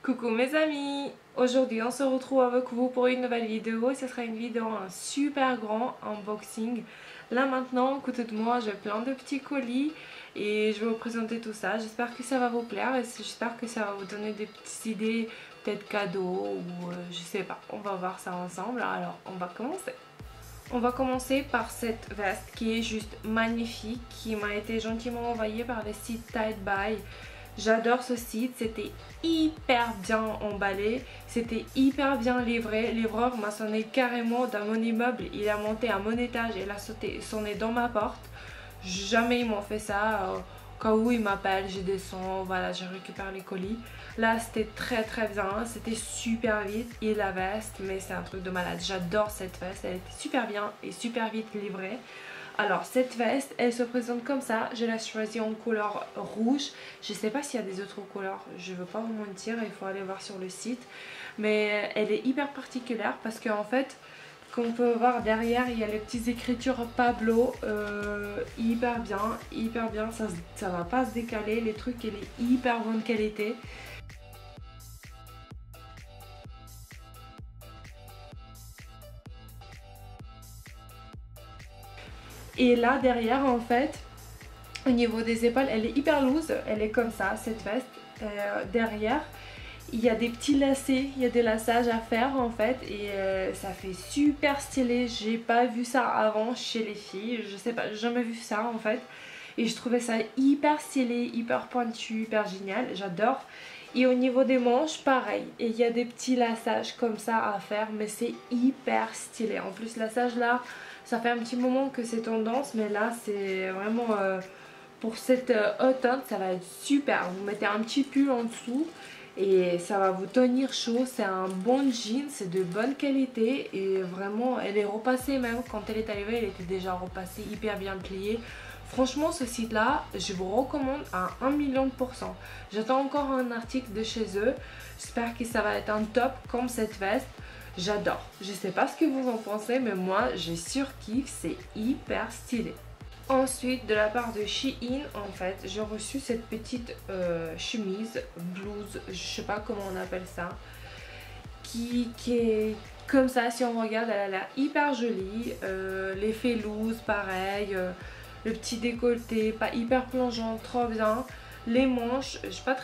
Coucou mes amis, aujourd'hui on se retrouve avec vous pour une nouvelle vidéo et ce sera une vidéo un super grand unboxing. Là maintenant, à côté de moi j'ai plein de petits colis et je vais vous présenter tout ça. J'espère que ça va vous plaire et j'espère que ça va vous donner des petites idées, peut-être cadeaux ou je sais pas. On va voir ça ensemble, alors on va commencer. On va commencer par cette veste qui est juste magnifique, qui m'a été gentiment envoyée par le site Tide Buy. J'adore ce site, c'était hyper bien emballé, c'était hyper bien livré. Livreur m'a sonné carrément dans mon immeuble, il a monté à mon étage et il a sonné dans ma porte. Jamais ils m'ont fait ça, au cas où ils m'appellent, je descends, voilà, je récupère les colis. Là c'était très bien, c'était super vite et la veste, mais c'est un truc de malade. J'adore cette veste, elle était super bien et super vite livrée. Alors cette veste, elle se présente comme ça, je l'ai choisie en couleur rouge. Je sais pas s'il y a des autres couleurs, je veux pas vous mentir, il faut aller voir sur le site. Mais elle est hyper particulière parce qu'en fait, comme on peut voir derrière, il y a les petites écritures Pablo, hyper bien, ça va pas se décaler, les trucs, elle est hyper bonne qualité. Et là derrière en fait, au niveau des épaules, elle est hyper loose, elle est comme ça cette veste. Derrière il y a des petits lacets, il y a des laçages à faire en fait et ça fait super stylé. J'ai pas vu ça avant chez les filles, je sais pas, j'ai jamais vu ça en fait. Et je trouvais ça hyper stylé, hyper pointu, hyper génial, j'adore. Et au niveau des manches, pareil, et il y a des petits laçages comme ça à faire, mais c'est hyper stylé. En plus, laçage là, ça fait un petit moment que c'est tendance, mais là c'est vraiment pour cette automne, ça va être super. Vous mettez un petit pull en dessous et ça va vous tenir chaud. C'est un bon jean, c'est de bonne qualité et vraiment elle est repassée, même quand elle est arrivée elle était déjà repassée, hyper bien pliée. Franchement ce site là je vous recommande à 1 million de %. J'attends encore un article de chez eux, j'espère que ça va être un top comme cette veste. J'adore, je sais pas ce que vous en pensez mais moi je surkiffe, c'est hyper stylé. Ensuite, de la part de Shein, en fait, j'ai reçu cette petite chemise, blouse, je sais pas comment on appelle ça, qui est comme ça. Si on regarde, elle a l'air hyper jolie. L'effet loose, pareil. Le petit décolleté, pas hyper plongeant, trop bien. Les manches, je n'ai pas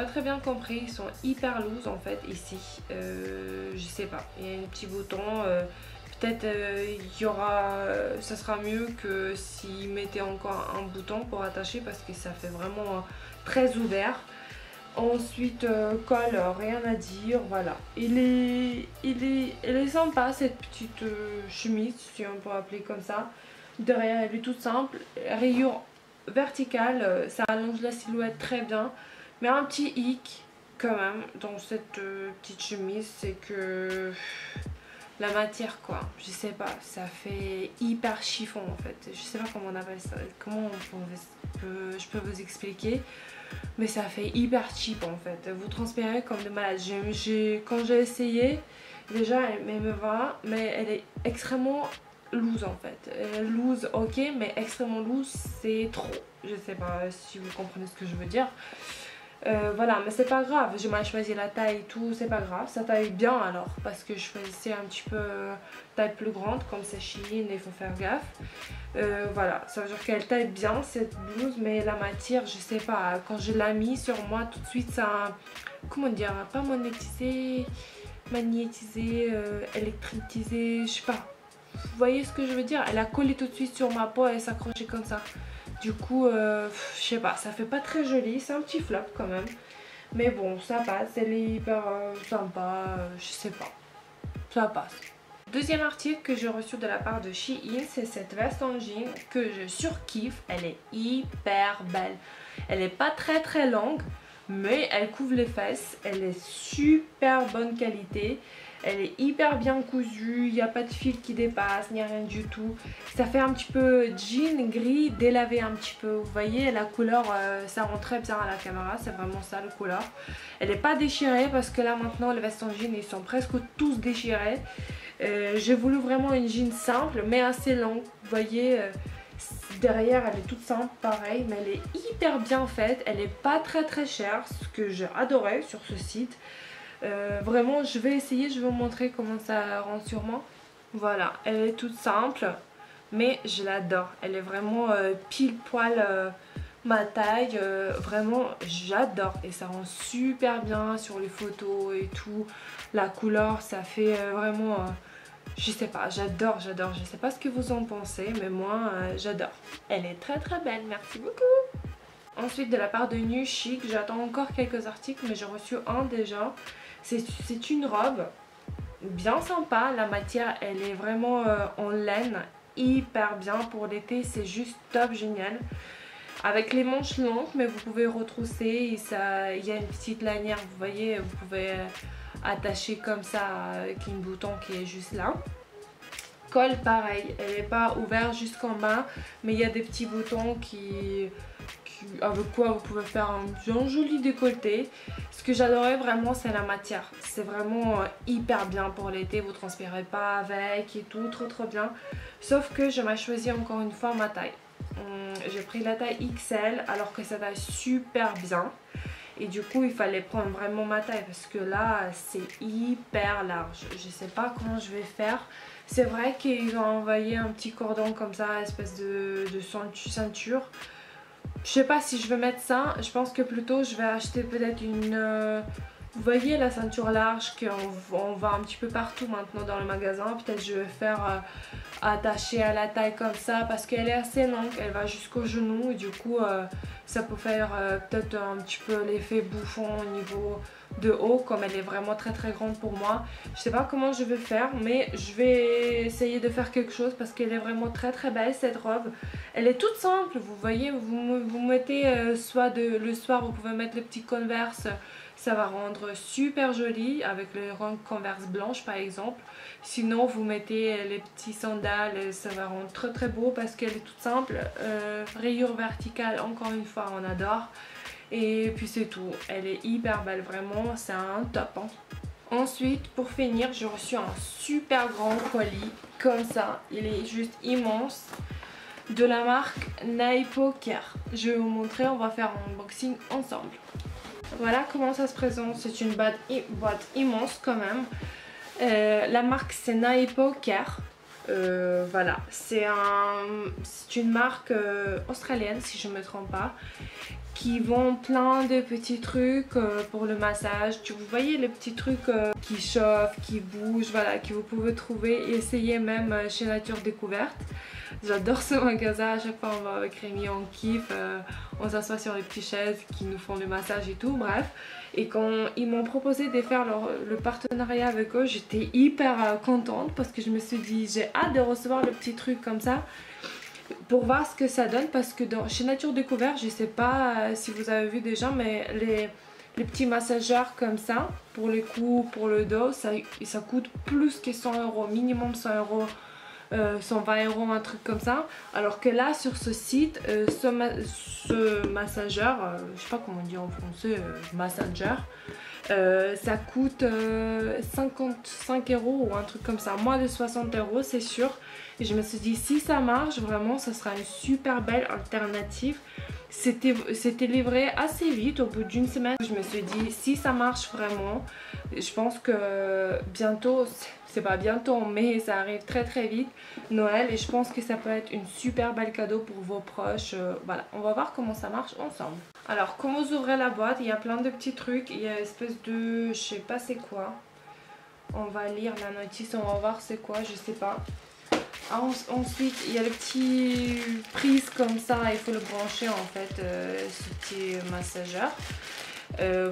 très bien compris, ils sont hyper loose en fait ici. Je sais pas, il y a un petit bouton. Peut-être ça sera mieux que s'ils mettaient encore un bouton pour attacher parce que ça fait vraiment très ouvert. Ensuite, col, rien à dire, voilà. Elle est sympa cette petite chemise, si on peut appeler comme ça. Derrière, elle est toute simple. Rayures verticales, ça allonge la silhouette très bien. Mais un petit hic quand même dans cette petite chemise, c'est que la matière quoi, je sais pas, ça fait hyper chiffon en fait. Je sais pas comment on appelle ça, je peux vous expliquer. Mais ça fait hyper cheap en fait, vous transpirez comme de malade. Quand j'ai essayé, déjà elle me va, mais elle est extrêmement loose en fait. Loose ok, mais extrêmement loose c'est trop. Je sais pas si vous comprenez ce que je veux dire. Voilà, mais c'est pas grave, j'ai mal choisi la taille et tout, c'est pas grave, ça taille bien alors, parce que je choisissais un petit peu taille plus grande, comme c'est Shein, il faut faire gaffe. Voilà, ça veut dire qu'elle taille bien cette blouse, mais la matière, je sais pas, quand je l'ai mis sur moi, tout de suite ça, comment dire, pas magnétisé, électritisé, je sais pas. Vous voyez ce que je veux dire? Elle a collé tout de suite sur ma peau et s'accrochait comme ça. Du coup, je sais pas, ça fait pas très joli, c'est un petit flop quand même. Mais bon, ça passe, elle est hyper sympa, je sais pas, ça passe. Deuxième article que j'ai reçu de la part de Shein, c'est cette veste en jean que je surkiffe. Elle est hyper belle. Elle est pas très longue, mais elle couvre les fesses. Elle est super bonne qualité. Elle est hyper bien cousue, il n'y a pas de fil qui dépasse, ni rien du tout. Ça fait un petit peu jean gris délavé un petit peu. Vous voyez la couleur, ça rend très bien à la caméra, c'est vraiment ça le couleur. Elle n'est pas déchirée parce que là maintenant les vestes en jean ils sont presque tous déchirés. J'ai voulu vraiment une jean simple mais assez longue. Vous voyez, Derrière elle est toute simple pareil, mais elle est hyper bien faite, elle est pas très chère, ce que j'ai adoré sur ce site. Vraiment je vais essayer, je vais vous montrer comment ça rend sur moi. Voilà, elle est toute simple mais je l'adore, elle est vraiment pile poil ma taille, vraiment j'adore et ça rend super bien sur les photos et tout. La couleur ça fait vraiment je sais pas, j'adore, je sais pas ce que vous en pensez mais moi j'adore. Elle est très belle, merci beaucoup. Ensuite de la part de New Chic, j'attends encore quelques articles mais j'ai reçu un déjà. C'est une robe bien sympa, la matière elle est vraiment en laine, hyper bien pour l'été, c'est juste top, génial. Avec les manches longues mais vous pouvez retrousser et ça, il y a une petite lanière, vous voyez, vous pouvez attacher comme ça avec un bouton qui est juste là. Col pareil, elle n'est pas ouverte jusqu'en bas mais il y a des petits boutons avec quoi vous pouvez faire un bien joli décolleté. Ce que j'adorais vraiment c'est la matière, c'est vraiment hyper bien pour l'été, vous transpirez pas avec et tout, trop bien. Sauf que je m'ai choisi encore une fois ma taille. J'ai pris la taille XL alors que ça taille super bien. Et du coup il fallait prendre vraiment ma taille parce que là c'est hyper large. Je sais pas comment je vais faire. C'est vrai qu'ils ont envoyé un petit cordon comme ça, espèce de ceinture. Je sais pas si je vais mettre ça. Je pense que plutôt je vais acheter peut-être une... vous voyez la ceinture large qu'on voit un petit peu partout maintenant dans le magasin. Peut-être je vais faire attacher à la taille comme ça parce qu'elle est assez longue. Elle va jusqu'au genou et du coup ça peut faire peut-être un petit peu l'effet bouffon au niveau de haut comme elle est vraiment très grande pour moi. Je sais pas comment je vais faire mais je vais essayer de faire quelque chose parce qu'elle est vraiment très belle cette robe. Elle est toute simple, vous voyez, vous mettez soit le soir vous pouvez mettre les petits Converse. Ça va rendre super joli avec les Converse blanches par exemple. Sinon vous mettez les petits sandales, ça va rendre très beau parce qu'elle est toute simple. Rayure verticale, encore une fois on adore. Et puis c'est tout, elle est hyper belle vraiment, c'est un top hein. Ensuite pour finir j'ai reçu un super grand colis comme ça, il est juste immense. De la marque Naipo Care. Je vais vous montrer, on va faire un unboxing ensemble. Voilà comment ça se présente, c'est une boîte immense quand même. La marque c'est Naipo Care. Voilà, c'est une marque australienne si je ne me trompe pas, qui vend plein de petits trucs pour le massage. Vous voyez les petits trucs qui chauffent, qui bougent, voilà, que vous pouvez trouver et essayer même chez Nature Découverte. J'adore ce magasin, à chaque fois on va avec Rémi, on kiffe, on s'assoit sur les petites chaises qui nous font le massage et tout, bref. Et quand ils m'ont proposé de faire le partenariat avec eux, j'étais hyper contente parce que je me suis dit j'ai hâte de recevoir le petit truc comme ça pour voir ce que ça donne parce que chez Nature Découverte, je sais pas si vous avez vu déjà mais les petits massageurs comme ça pour les coups, pour le dos, ça coûte plus que 100 €, minimum 100 €. 120 €, un truc comme ça, alors que là sur ce site ce massageur, je sais pas comment on dit en français, massager, ça coûte 55 € ou un truc comme ça, moins de 60 € c'est sûr. Et je me suis dit si ça marche vraiment ça sera une super belle alternative. C'était livré assez vite, au bout d'une semaine. Je me suis dit si ça marche vraiment, je pense que bientôt, c'est pas bientôt mais ça arrive très vite, Noël, et je pense que ça peut être une super belle cadeau pour vos proches. Voilà, on va voir comment ça marche ensemble. Alors quand vous ouvrez la boîte, il y a plein de petits trucs, il y a une espèce de, je sais pas c'est quoi. On va lire la notice, on va voir c'est quoi, je sais pas. Ensuite il y a le petit prise comme ça, il faut le brancher en fait, ce petit massageur.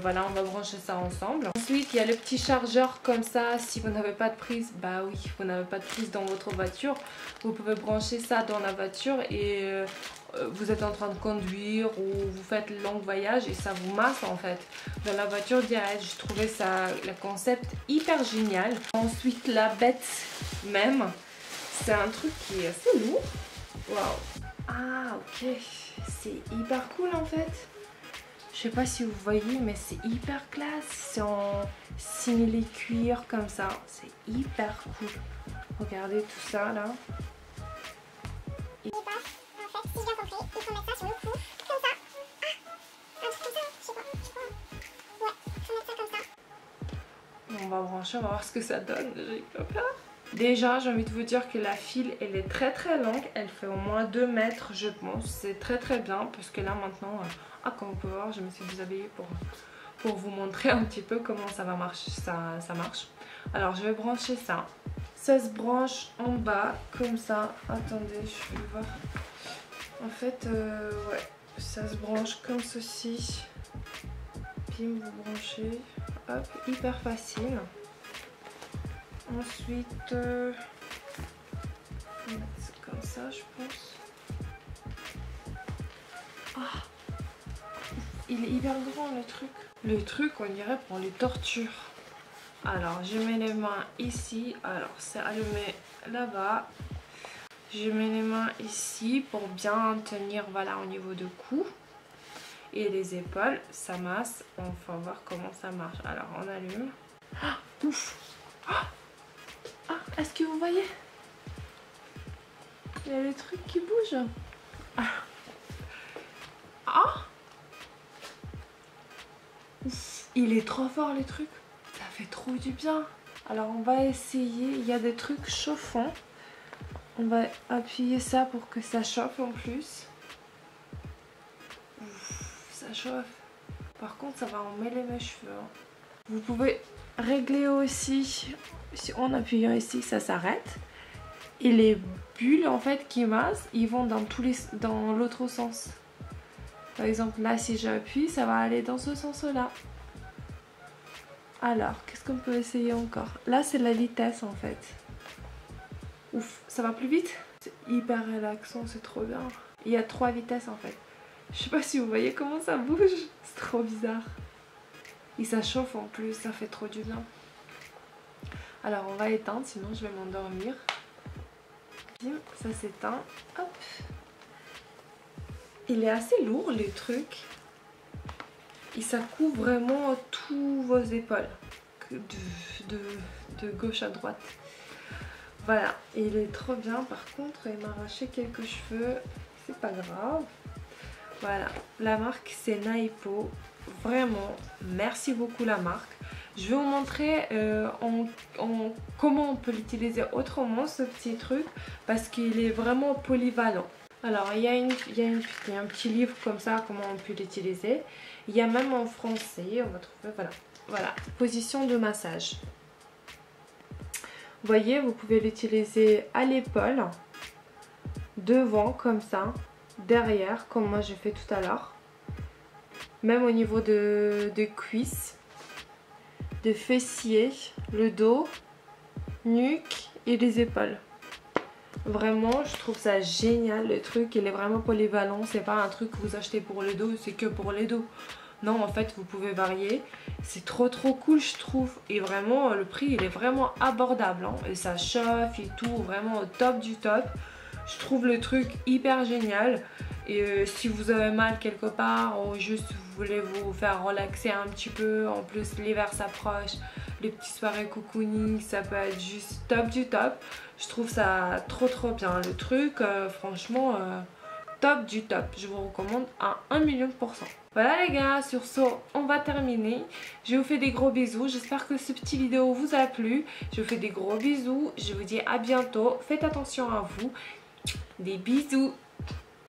Voilà, on va brancher ça ensemble. Ensuite il y a le petit chargeur comme ça, si vous n'avez pas de prise, bah oui, vous n'avez pas de prise dans votre voiture, vous pouvez brancher ça dans la voiture et vous êtes en train de conduire ou vous faites le long voyage et ça vous masse en fait dans la voiture direct. J'ai trouvé ça, le concept hyper génial. Ensuite la bête même, c'est un truc qui est assez lourd. Waouh. Ah ok, c'est hyper cool en fait. Je sais pas si vous voyez mais c'est hyper classe. C'est en simili cuir comme ça. C'est hyper cool. Regardez tout ça là. fait, si j'ai bien compris, il faut mettre ça sur le cou, comme ça. Ah, un truc comme ça, je sais pas, Ouais, il faut mettre ça comme ça. On va brancher, on va voir ce que ça donne. J'ai peur. Déjà, j'ai envie de vous dire que la file, elle est très très longue. Elle fait au moins 2 mètres, je pense. C'est très très bien parce que là maintenant, comme on peut voir, je me suis déshabillée pour vous montrer un petit peu comment ça va marcher. Ça marche. Alors, je vais brancher ça. Ça se branche en bas comme ça. Attendez, je vais voir. En fait, ouais, ça se branche comme ceci. Bim, vous branchez. Hop, hyper facile. Ensuite, on va mettre ça comme ça, je pense. Ah, il est hyper grand le truc. Le truc, on dirait pour les tortures. Alors, je mets les mains ici. Alors, c'est allumé là-bas. Je mets les mains ici pour bien tenir, voilà, au niveau du cou. Et les épaules, ça masse. On va voir comment ça marche. Alors, on allume. Ah, ouf. Ah, est-ce que vous voyez? Il y a le truc qui bouge. Il est trop fort le truc. Ça fait trop du bien. Alors on va essayer. Il y a des trucs chauffants. On va appuyer ça pour que ça chauffe en plus. Ouf, ça chauffe. Par contre ça va emmêler mes cheveux. Vous pouvez régler aussi. Si en appuyant ici ça s'arrête. Et les bulles en fait qui massent, ils vont dans l'autre sens. Par exemple là si j'appuie, ça va aller dans ce sens là. Alors qu'est-ce qu'on peut essayer encore? Là c'est la vitesse en fait. Ouf, ça va plus vite. C'est hyper relaxant, c'est trop bien. Il y a 3 vitesses en fait. Je sais pas si vous voyez comment ça bouge. C'est trop bizarre. Et ça chauffe en plus, ça fait trop du bien. Alors on va éteindre, sinon je vais m'endormir. Ça s'éteint. Hop. Il est assez lourd le truc. Et ça couvre vraiment tous vos épaules. De gauche à droite. Voilà. Et il est trop bien. Par contre, il m'a arraché quelques cheveux. C'est pas grave. Voilà. La marque c'est Naipo. Vraiment, merci beaucoup la marque. Je vais vous montrer comment on peut l'utiliser autrement ce petit truc parce qu'il est vraiment polyvalent. Alors il y a un petit livre comme ça comment on peut l'utiliser. Il y a même en français, on va trouver, voilà, position de massage. Vous voyez, vous pouvez l'utiliser à l'épaule, devant comme ça, derrière comme moi j'ai fait tout à l'heure. Même au niveau de cuisses, de fessiers, le dos, nuque et les épaules. Vraiment, je trouve ça génial le truc. Il est vraiment polyvalent. C'est pas un truc que vous achetez pour le dos, c'est que pour les dos. Non, en fait, vous pouvez varier. C'est trop cool, je trouve. Et vraiment, le prix, il est vraiment abordable. Hein. Et ça chauffe et tout. Vraiment au top du top. Je trouve le truc hyper génial. Et si vous avez mal quelque part ou juste vous voulez vous faire relaxer un petit peu, en plus l'hiver s'approche, les petites soirées cocooning, ça peut être juste top du top. Je trouve ça trop bien le truc, franchement top du top. Je vous recommande à 1 000 000%. Voilà les gars, sur ce on va terminer. Je vous fais des gros bisous, j'espère que ce petit vidéo vous a plu. Je vous fais des gros bisous, je vous dis à bientôt, faites attention à vous. Des bisous.